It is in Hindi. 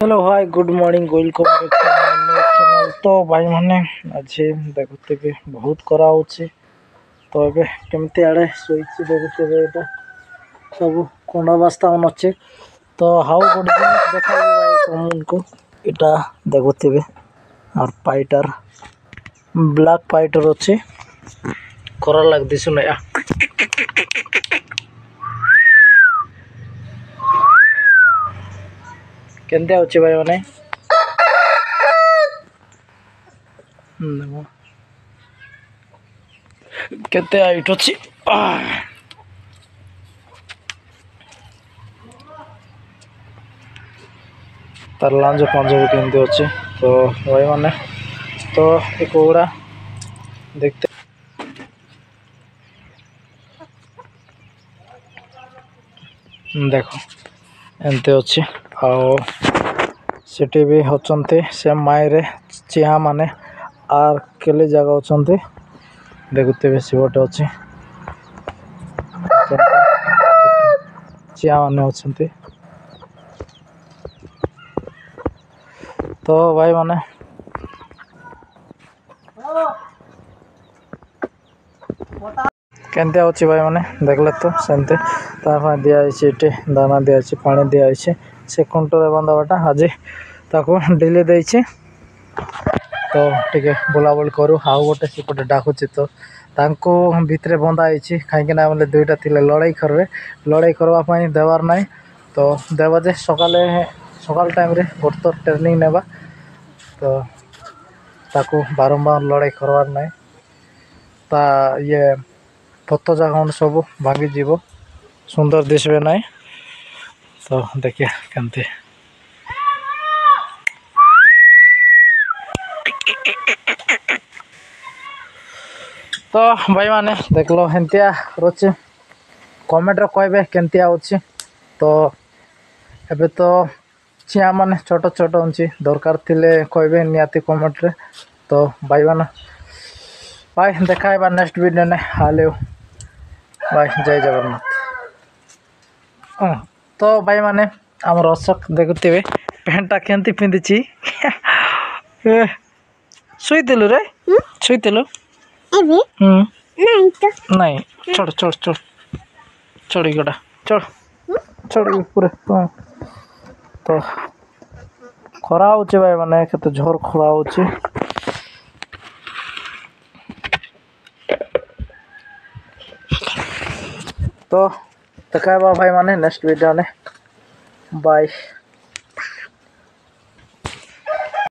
Hello hi good morning welcome back to my new channel. तो भाई माने आज देखुते बहुत करा होची। तो एबे केमती आड़े सोईची देखुते एटा सब कोंडा बस्ता मन अच्छे। तो हाउ गुड जिनिस देखा भाई तुमन को एटा देखुते और पाइटर ब्लैक पाइटर अच्छे करा लाग दिसु नया केंते अच्छे भाई माने केते हाइट अच्छी तार लांज पंजा भी केमती अच्छे। तो भाई माने तो ये कोड़ा देखते देखो एमती अच्छे आटी भी होचंते से मायरे चिहा माने आर केले जगह अच्छे देखुते शिवटे अच्छे चिहा माने अच्छे। तो भाई माने केंते अच्छे भाई माने देखले तो सेमते दिखाई दाना दिखाई पानी दिखाई से कुंटरे बंधाटा आज ताको डेली देछे। तो टिके बुलाबुल करूँ हाउ गोटे सेपटे डाकुची तो तांको भितरे बंधा है कहीं बोले दुईटा थिले लड़ाई करवे लड़ाई करवाई देवार ना। तो देवा जे सकाल टाइम रे गोटे तो ट्रेनिंग नेबा तो ताको बारंबार लड़ाई करवार ना ता ये पत्तो जगह सब भांगी जीव सुंदर दिशे ना। तो देखिए केमती तो भाई माने देख लो हेंतिया रोचे कमेंट रे कहबे केंतिया अच्छी। तो एबे तो चिया माने छोट छोट अच्छी दरकार थिले कहबे नियाती कमेंट रे। तो भाई माने भाई देखा नेक्स्ट वीडियो ने हाले भाई जय जगन्नाथ। तो भाई माने आम अशोक देखुवे पैंटा केमती पिंधि शुईलु रे शुईलु नहीं चढ़ चढ़ चढ़ चढ़ी गड़ा चढ़ चढ़ पूरे। तो खरा हो भाई माने केते झोर खरा हो। तो देखा भाई माने नेक्स्ट वीडियो ने बाय।